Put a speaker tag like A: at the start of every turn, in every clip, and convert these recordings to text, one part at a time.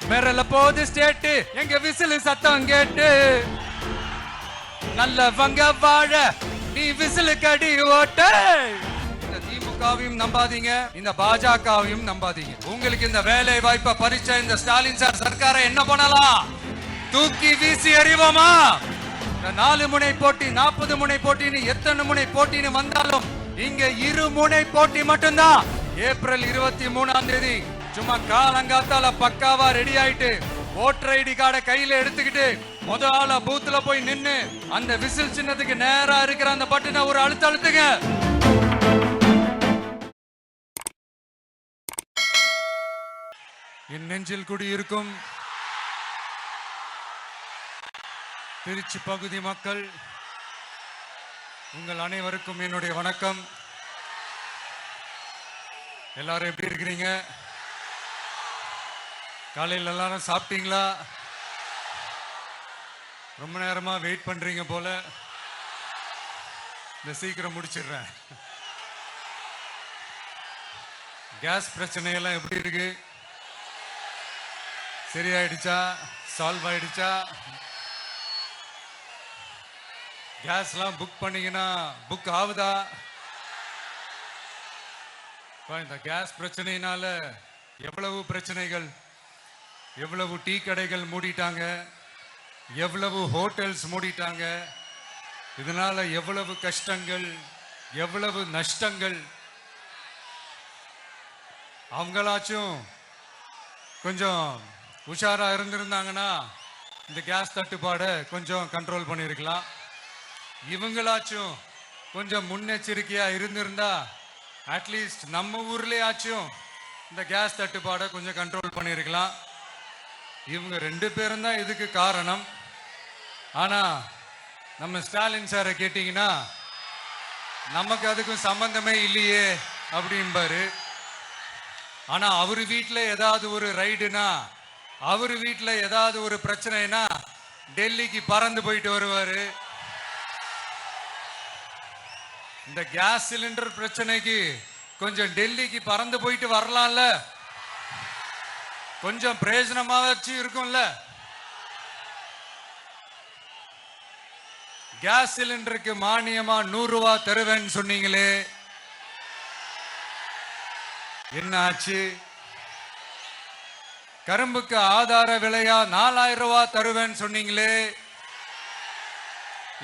A: மிரல போது ஸ்டேட்டு எங்க விசில் சத்தம் கேட்டு நல்லவங்க வாழ நீ விசில் கடி ஓட்ட. இந்த திமுகவையும் நம்பாதீங்க, இந்த பாஜகவையும் நம்பாதீங்க. உங்களுக்கு இந்த வேலை வாய்ப்பை பறிச்ச இந்த ஸ்டாலின் சார் சர்க்காரை என்ன பண்ணலாம்? தூக்கி வீசி எறிவோமா? இந்த 4 முனை போட்டி 40 முனை போட்டின்னு எத்தனை முனை போட்டின்னு வந்தாலும் இங்க 2 முனை போட்டி மட்டும்தான். ஏப்ரல் 23ஆம் தேதி சும்மா காலங்காத்தால பக்காவா ரெடி ஆயிட்டு ஓட்டர் ஐடி கார்டை கையில எடுத்துக்கிட்டு முதல்ல பூத்துல போய் நின்னு அந்த விசில் சின்னத்துக்கு நேரா இருக்கிற அந்த பட்டனை ஒரு அழுத்துங்க. என் நெஞ்சில் குடியிருக்கும் திருச்சி பகுதி மக்கள் உங்கள் அனைவருக்கும் என்னுடைய வணக்கம். எல்லாரும் எப்படி இருக்கிறீங்க? காலையில் எல்லாரும் சாப்பிட்டீங்களா? ரொம்ப நேரமா வெயிட் பண்றீங்க போல. இந்த சீக்கிரம் முடிச்சிடுறேன். கேஸ் பிரச்சனையெல்லாம் எப்படி இருக்கு? சரியாயிடுச்சா? சால்வ் ஆயிடுச்சா? கேஸ்லாம் புக் பண்ணீங்கன்னா புக் ஆகுதா? இந்த கேஸ் பிரச்சனையினால எவ்வளவு பிரச்சனைகள், எவ்வளவு டீ கடைகள் மூடிட்டாங்க, எவ்வளவு ஹோட்டல்ஸ் மூடிட்டாங்க, இதனால எவ்வளவு கஷ்டங்கள், எவ்வளவு நஷ்டங்கள். அவங்களாச்சும் கொஞ்சம் உஷாரா இருந்திருந்தாங்கன்னா இந்த கேஸ் தட்டுப்பாடை கொஞ்சம் கண்ட்ரோல் பண்ணியிருக்கலாம். இவங்களாச்சும் கொஞ்சம் முன்னெச்சரிக்கையா இருந்திருந்தா அட்லீஸ்ட் நம்ம ஊர்லயாச்சும் இந்த கேஸ் தட்டுப்பாடை கொஞ்சம் கண்ட்ரோல் பண்ணியிருக்கலாம். இவங்க 2 பேரும் தான் இதுக்கு காரணம். ஆனா நம்ம ஸ்டாலின் சாரை கேட்டீங்கன்னா நமக்கு அதுக்கும் சம்பந்தமே இல்லையே அப்படின்பாரு. ஆனா அவரு வீட்டுல ஏதாவது ஒரு ரைடுனா, அவரு வீட்டுல ஏதாவது ஒரு பிரச்சனைனா டெல்லிக்கு பறந்து போயிட்டு வருவாரு. இந்த கேஸ் சிலிண்டர் பிரச்சனைக்கு கொஞ்சம் டெல்லிக்கு பறந்து போயிட்டு வரலாம்ல, கொஞ்சம் பிரயோஜனமா வச்சு இருக்கும்ல. கேஸ் சிலிண்டருக்கு மானியமா 100 ரூபாய் தருவேன்னு சொன்னீங்களே, என்ன ஆச்சு? கரும்புக்கு ஆதார விலையா 4000 ரூபாய் தருவேன்னு சொன்னீங்களே,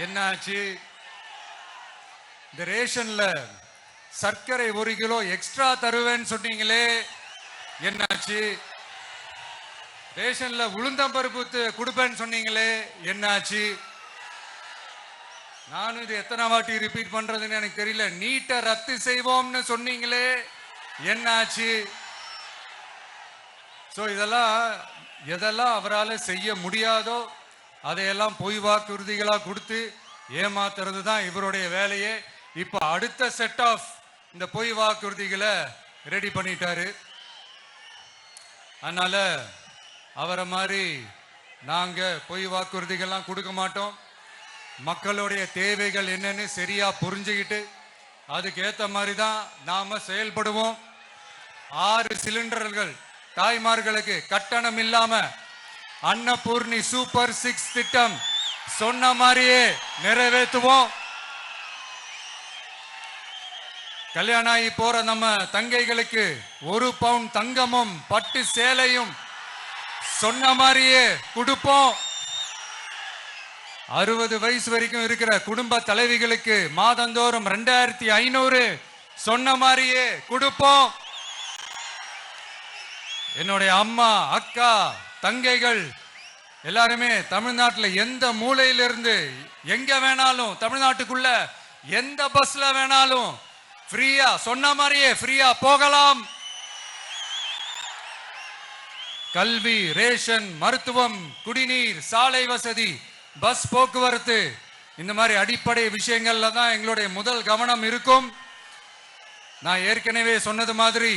A: என்ன ஆச்சு? இந்த ரேஷன்ல சர்க்கரை 1 கிலோ எக்ஸ்ட்ரா தருவேன்னு சொன்னீங்களே, என்னாச்சு? ரேஷன்ல உளுந்தம்பருப்பு கொடுப்பேன்னு சொன்னீங்களே, என்னாச்சு? நானும் இது எத்தனை வாட்டி ரிப்பீட் பண்றதுன்னு எனக்கு தெரியல. நீட்டை ரத்து செய்வோம்னு சொன்னீங்களே, என்னாச்சு? சோ எதெல்லாம் அவரால் செய்ய முடியாதோ அதையெல்லாம் பொய் வாக்குறுதிகளா கொடுத்து ஏமாத்துறது தான் இவருடைய வேலையே. இப்ப அடுத்த செட் ஆஃப் இந்த பொய் வாக்குறுதிகளை ரெடி பண்ணிட்டாரு. அதனால அவரை மாதிரி நாங்க பொய் வாக்குறுதிகள்லாம் கொடுக்க மாட்டோம். மக்களுடைய தேவைகள் என்னன்னு சரியா புரிஞ்சுக்கிட்டு அதுக்கேற்ற மாதிரி தான் நாம செயல்படுவோம். 6 சிலிண்டர்கள் தாய்மார்களுக்கு கட்டணம் இல்லாம அன்னபூர்ணி சூப்பர் 6 திட்டம் சொன்ன மாதிரியே நிறைவேற்றுவோம். கல்யாணம் ஆகி போற நம்ம தங்கைகளுக்கு 1 பவுன் தங்கமும் பட்டு சேலையும் சொன்ன மாதிரியே கொடுப்போம். 60 வயசு வரைக்கும் இருக்கிற குடும்ப தலைவிகளுக்கு மாதந்தோறும் 2500 சொன்ன மாதிரியே கொடுப்போம். என்னுடைய அம்மா, அக்கா, தங்கைகள் எல்லாருமே தமிழ்நாட்டில் எந்த மூலையிலிருந்து எங்க வேணாலும், தமிழ்நாட்டுக்குள்ள எந்த பஸ்ல வேணாலும் ஃப்ரீயா சொன்ன மாதிரியே ஃப்ரீயா போகலாம். கல்வி, ரேஷன், மருத்துவம், குடிநீர், சாலை வசதி, பஸ் போக்குவரத்து, இந்த மாதிரி அடிப்படை விஷயங்கள்ல தான் எங்களுடைய முதல் கவனம் இருக்கும். நான் ஏற்கனவே சொன்னது மாதிரி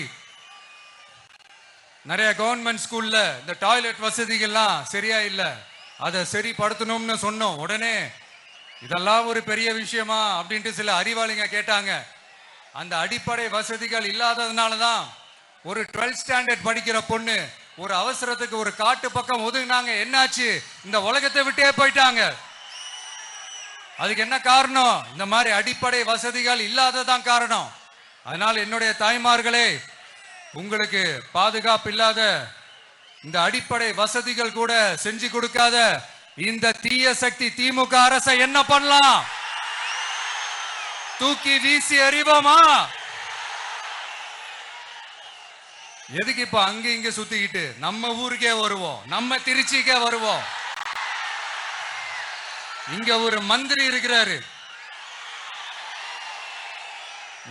A: நிறைய கவர்மெண்ட் ஸ்கூல்ல இந்த டாய்லெட் வசதிகள்லாம் சரியா இல்ல, அதை சரிப்படுத்தணும்னு சொன்னோம். உடனே இதெல்லாம் ஒரு பெரிய விஷயமா அப்படின்ட்டு சில அறிவாளிங்க கேட்டாங்க. அந்த அடிப்படை வசதிகள் இல்லாததுனால தான் ஒரு 12th ஸ்டாண்டர்ட் படிக்கிற பொண்ணு ஒரு அவசரத்துக்கு ஒரு காட்டு பக்கம் ஒதுங்கினாங்க. என்னாச்சு? இந்த உலகத்தை விட்டே போயிட்டாங்க. அதுக்கு என்ன காரணம்? இந்த மாதிரி அடிப்படை வசதிகள் இல்லாததான் காரணம். அதனால என்னுடைய தாய்மார்களே, உங்களுக்கு பாதுகாப்பு இல்லாத இந்த அடிப்படை வசதிகள் கூட செஞ்சு கொடுக்காத இந்த தீய சக்தி திமுக அரசை என்ன பண்ணலாம்? தூக்கி வீசி எறிவோமா? எதுக்கு இப்ப அங்க இங்க சுத்திக்கிட்டு நம்ம ஊருக்கே வருவோம், நம்ம திருச்சிக்கே வருவோம். இங்க ஒரு மந்திரி இருக்கிறாரு,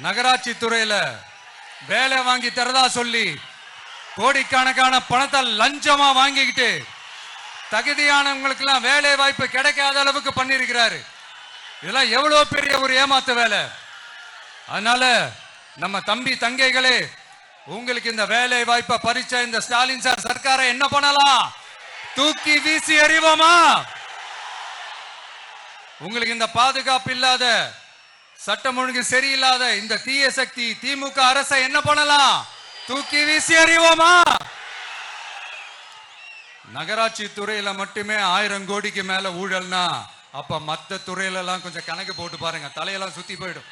A: நகராட்சி துறையில வேலை வாங்கி தரதா சொல்லி கோடிக்கணக்கான பணத்தை லஞ்சமா வாங்கிக்கிட்டு தகுதியானவங்களுக்கு எல்லாம் வேலை வாய்ப்பு கிடைக்காத அளவுக்கு பண்ணிருக்கிறாரு. இதெல்லாம் எவ்வளவு பெரிய ஒரு ஏமாத்து வேலை. அதனால நம்ம தம்பி தங்கைகளே, உங்களுக்கு இந்த வேலை வாய்ப்பை பறிச்ச இந்த ஸ்டாலின் சார் சர்க்காரை என்ன பண்ணலாம்? தூக்கி வீசி எறிவோமா? உங்களுக்கு இந்த பாதுகாப்பு இல்லாத, சட்டம் ஒழுங்கு சரியில்லாத இந்த தீய சக்தி திமுக அரசை என்ன பண்ணலாம்? தூக்கி வீசி எறிவோமா? நகராட்சி துறையில மட்டுமே 1000 கோடிக்கு மேல ஊழல்னா, அப்ப மத்த துறையில எல்லாம் கொஞ்சம் கணக்கு போட்டு பாருங்க, தலையெல்லாம் சுத்தி போயிடும்.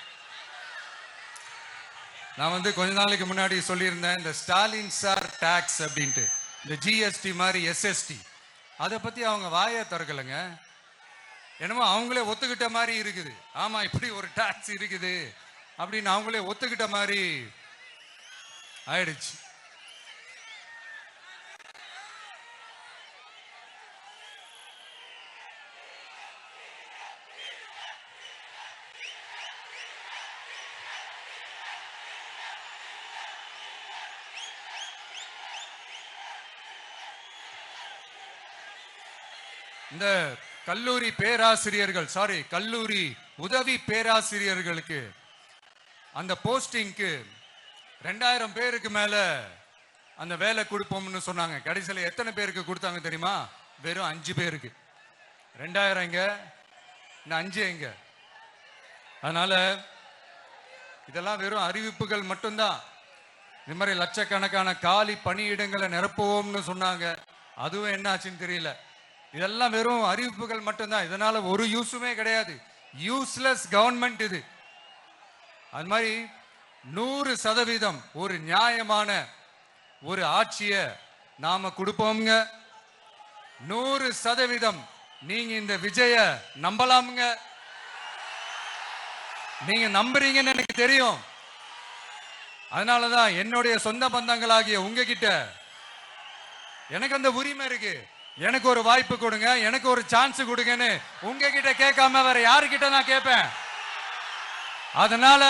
A: நான் கொஞ்ச நாளைக்கு முன்னாடி சொல்லியிருந்தேன், இந்த ஸ்டாலின் சார் டாக்ஸ் அப்படின்ட்டு, இந்த ஜிஎஸ்டி மாதிரி எஸ்எஸ்டி, அதை பத்தி அவங்க வாயை திறக்கலைங்க. என்னமோ அவங்களே ஒத்துக்கிட்ட மாதிரி இருக்குது. ஆமா, இப்படி ஒரு டாக்ஸ் இருக்குது அப்படின்னு அவங்களே ஒத்துக்கிட்ட மாதிரி ஆயிடுச்சு. இந்த கல்லூரி பேராசிரியர்கள், கல்லூரி உதவி பேராசிரியர்களுக்கு அந்த போஸ்டிங்க்கு 2000 பேருக்கு மேல அந்த வேலை கொடுப்போம்னு சொன்னாங்க. கடைசியில் எத்தனை பேருக்கு கொடுத்தாங்க தெரியுமா? வெறும் 5 பேருக்கு. 2000 எங்க, 5 எங்க? அதனால இதெல்லாம் வெறும் அறிவிப்புகள் மட்டும்தான். இந்த மாதிரி லட்சக்கணக்கான காலி பணியிடங்களை நிரப்புவோம்னு சொன்னாங்க, அதுவும் என்ன ஆச்சுன்னு தெரியல. இதெல்லாம் வெறும் அறிவிப்புகள் மட்டும்தான். இதனால ஒரு யூஸுமே கிடையாது. யூஸ்லெஸ் கவர்மெண்ட் இது. அது மாதிரி 100% ஒரு நியாயமான ஒரு ஆட்சியை நாம கொடுப்போம்ங்க. 100% நீங்க இந்த விஜய நம்பலாமுங்க. நீங்க நம்புறீங்கன்னு எனக்கு தெரியும். அதனாலதான் என்னுடைய சொந்த பந்தங்களாகிய உங்ககிட்ட எனக்கு அந்த உரிமை இருக்கு. எனக்கு ஒரு வாய்ப்பு கொடுங்க, எனக்கு ஒரு சான்ஸ் கொடுங்கன்னு உங்ககிட்ட கேட்காம வேற யாருக்கிட்ட நான் கேட்பேன்? அதனால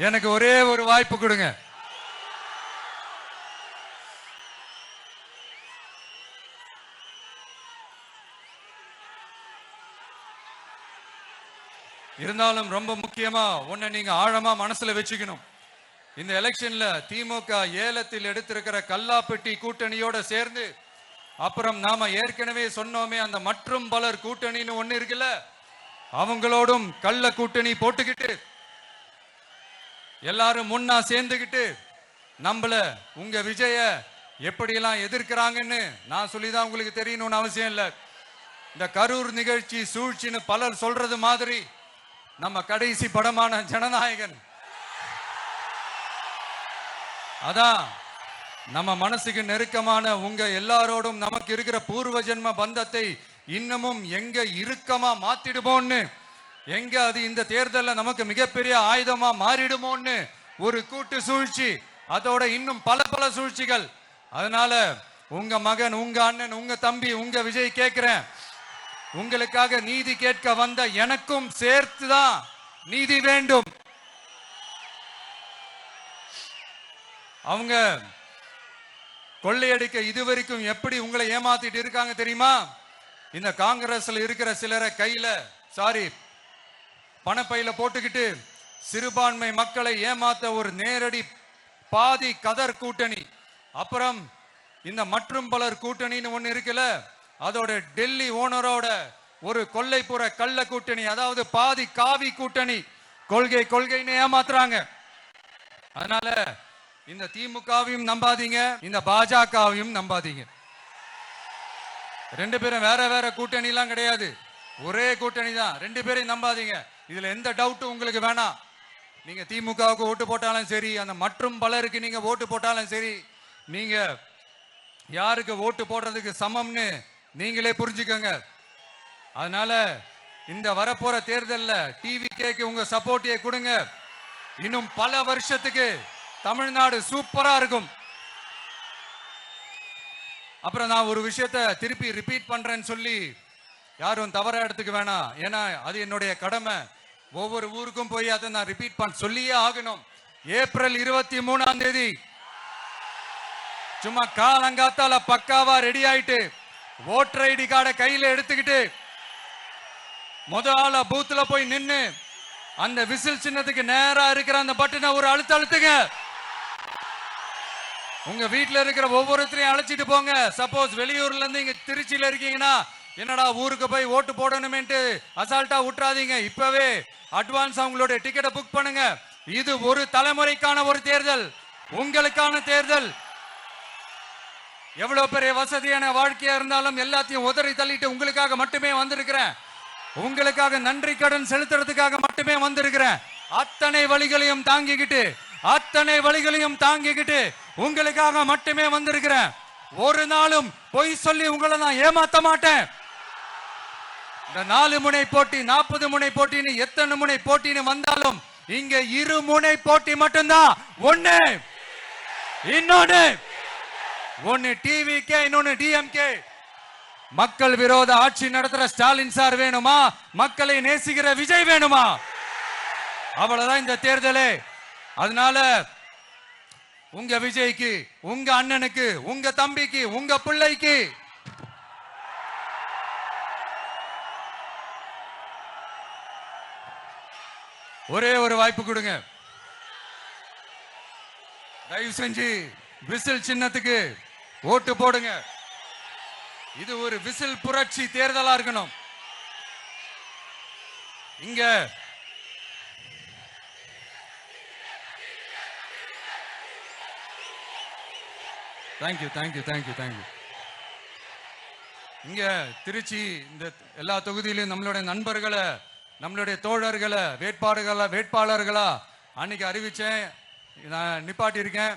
A: எனக்கு ஒரே ஒரு வாய்ப்பு கொடுங்க. இருந்தாலும் ரொம்ப முக்கியமா ஒன்ன நீங்க ஆழமா மனசுல வச்சுக்கணும். இந்த எலெக்ஷன்ல திமுக ஏலத்தில் எடுத்திருக்கிற கல்லாப்பெட்டி கூட்டணியோட சேர்ந்து, அப்புறம் நாம ஏற்கனவே சொன்னோமே அந்த மற்றும் பலர் கூட்டணின்னு ஒண்ணு இருக்குல்ல, அவங்களோடும் கள்ள கூட்டணி போட்டுக்கிட்டு எல்லாரும் முன்னா சேர்ந்துகிட்டு நம்மள உங்க விஜய எப்படியெல்லாம் எதிர்க்கிறாங்கன்னு நான் சொல்லிதான் உங்களுக்கு தெரியணும்னு அவசியம் இல்லை. இந்த கரூர் நிகழ்ச்சி சூழ்ச்சின்னு பலர் சொல்றது மாதிரி நம்ம கடைசி படமான ஜனநாயகன், அதான் நம்ம மனசுக்கு நெருக்கமான உங்க எல்லாரோடும் நமக்கு இருக்கிற பூர்வ ஜென்ம பந்தத்தை இன்னமும் எங்க இறுக்கமா மாத்திடுமோன்னு, எங்க அது இந்த தேர்தலில் நமக்கு மிகப்பெரிய ஆயுதமா மாறிடுமோன்னு ஒரு கூட்டு சூழ்ச்சி, அதோட இன்னும் பல பல சூழ்ச்சிகள். அதனால உங்க மகன், உங்க அண்ணன், உங்க தம்பி, உங்க விஜய் கேட்கிறேன், உங்களுக்காக நீதி கேட்க வந்த எனக்கும் சேர்த்துதான் நீதி வேண்டும். அவங்க கொள்ளையடிக்க இதுவரைக்கும் எப்படி உங்களை ஏமாத்திட்டு இருக்காங்க தெரியுமா? இந்த காங்கிரஸ்ல இருக்கிற சிலரை கையில பணப்பையில போட்டுக்கிட்டு சிறுபான்மை மக்களை ஏமாத்த ஒரு நேரடி பாதி கதர் கூட்டணி, அப்புறம் இந்த மற்றும் பலர் கூட்டணின்னு ஒண்ணு இருக்குல்ல, அதோட டெல்லி ஓனரோட ஒரு கொல்லைப்புற கள்ள கூட்டணி, அதாவது பாதி காவி கூட்டணி. கொள்கை கொள்கைன்னு ஏமாத்துறாங்க. அதனால இந்த திமுகவையும் நம்பாதீங்க, இந்த பாஜகவையும் நம்பாதீங்க. ரெண்டு பேரும் வேற வேற கூட்டணி எல்லாம் கிடையாது, ஒரே கூட்டணி தான். ரெண்டு பேரையும் நம்பாதீங்க. இதுல எந்த டவுட்டும் உங்களுக்கு வேணாம். நீங்க திமுகவுக்கு ஓட்டு போட்டாலும் சரி, அந்த மற்றும் பலருக்கு நீங்க ஓட்டு போட்டாலும் சரி, நீங்க யாருக்கு ஓட்டு போடுறதுக்கு சமம்னு நீங்களே புரிஞ்சுக்கங்க. அதனால இந்த வரப்போற தேர்தலில் டிவிகேக்கு உங்க சப்போர்ட்டை கொடுங்க. இன்னும் பல வருஷத்துக்கு தமிழ்நாடு சூப்பரா இருக்கும். அப்புறம் நான் ஒரு விஷயத்தை திருப்பி ரிப்பீட் பண்றேன்னு சொல்லி யாரும் தவறா எடுத்துக்க வேணாம். ஏன்னா அது என்னுடைய கடமை. ஒவ்வொரு ஊருக்கும் போய் அதை நான் ரிப்பீட் சொல்லியே ஆகணும். ஏப்ரல் 23ஆம் தேதி சும்மா காலங்காத்தால பக்காவா ரெடி ஆயிட்டு ஓட்டர் ஐடி கார்டை கையில எடுத்துக்கிட்டு முதல்ல பூத்துல போய் நின்னு அந்த விசில் சின்னத்துக்கு நேரா இருக்கிற அந்த பட்டனை ஒரு அழுத்துங்க. உங்க வீட்டுல இருக்கிற ஒவ்வொருத்தரையும் அழைச்சிட்டு போங்க. சப்போஸ் வெளியூர்ல இருந்து இங்க திருச்சியில இருக்கீங்கன்னா, என்னடா ஊருக்கு போய் ஓட்டு போடணுமேன்ட்டு அசால்ட்டா விட்டுறாதீங்க. இப்பவே அட்வான்ஸ் அவங்களோட டிக்கெட்டை புக் பண்ணுங்க. இது ஒரு தலைமுறைக்கான ஒரு தேர்தல், உங்களுக்கான தேர்தல். எவ்வளவு பெரிய வசதியான வாழ்க்கையா இருந்தாலும் எல்லாத்தையும் உதறி தள்ளிட்டு உங்களுக்காக மட்டுமே வந்திருக்கிறேன். உங்களுக்காக நன்றி கடன் செலுத்துறதுக்காக மட்டுமே வந்திருக்கிறேன். அத்தனை வழிகளையும் தாங்கிக்கிட்டு உங்களுக்காக மட்டுமே வந்திருக்கிறேன். ஒரு நாளும் பொய் சொல்லி உங்களை நான் ஏமாத்த மாட்டேன். இந்த 4 முனை போட்டி 40 முனை போட்டின்னு எத்தனை முனை போட்டின்னு வந்தாலும் இங்க 2 முனை போட்டி மட்டும்தான். ஒன்னு டிவிகே, இன்னொன்னு டிஎம்கே. மக்கள் விரோத ஆட்சி நடத்துற ஸ்டாலின் சார் வேணுமா, மக்களை நேசிக்கிற விஜய் வேணுமா? அவ்வளவுதான் இந்த தேர்தலே. அதனால உங்க விஜய்க்கு, உங்க அண்ணனுக்கு, உங்க தம்பிக்கு, உங்க பிள்ளைக்கு ஒரே ஒரு வாய்ப்பு கொடுங்க. தயவு செஞ்சு விசில் சின்னத்துக்கு ஓட்டு போடுங்க. இது ஒரு விசில் புரட்சி தேர்தலா இருக்கணும். இங்க தேங்க்யூ. இங்க திருச்சி இந்த எல்லா தொகுதியிலும் நம்மளுடைய நண்பர்களை, நம்மளுடைய தோழர்களை வேட்பாளர்களா அன்னைக்கு அறிவிச்சேன், நான் நிப்பாட்டி இருக்கேன்.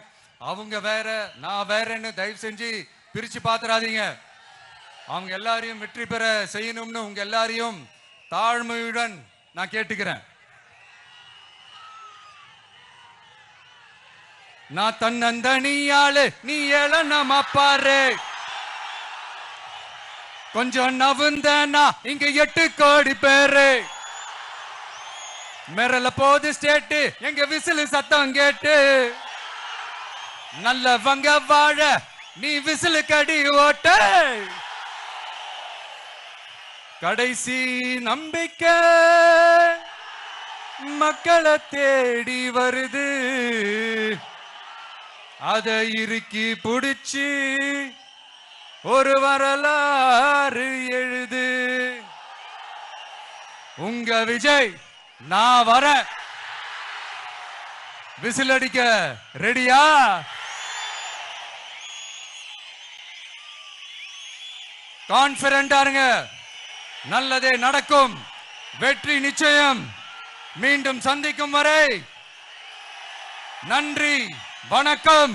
A: அவங்க வேற, நான் வேறன்னு தயவு செஞ்சு பிரிச்சு பாத்துறாதீங்க. அவங்க எல்லாரையும் வெற்றி பெற செய்யணும்னு உங்க எல்லாரையும் தாழ்மையுடன் நான் கேட்டுக்கிறேன். நான் தன்னந்தனியாளு, நீ ஏழ நம்ம பாரு, கொஞ்சம் நவுந்தனா இங்க 8 கோடி பேரு. மிரல போது ஸ்டேட்டு எங்க விசில் சத்தம் கேட்டு, நல்லவங்க வாழ நீ விசிலு கடி ஓட்ட, கடைசி நம்பிக்கை மக்களை தேடி வருது, அதை இறுக்கி புடிச்சு ஒரு வரலாறு எழுது. உங்க விஜய் நான் வர, விசில் அடிக்க ரெடியா? கான்பிடென்டா இருங்க, நல்லதே நடக்கும், வெற்றி நிச்சயம். மீண்டும் சந்திக்கும் வரை நன்றி, வணக்கம்.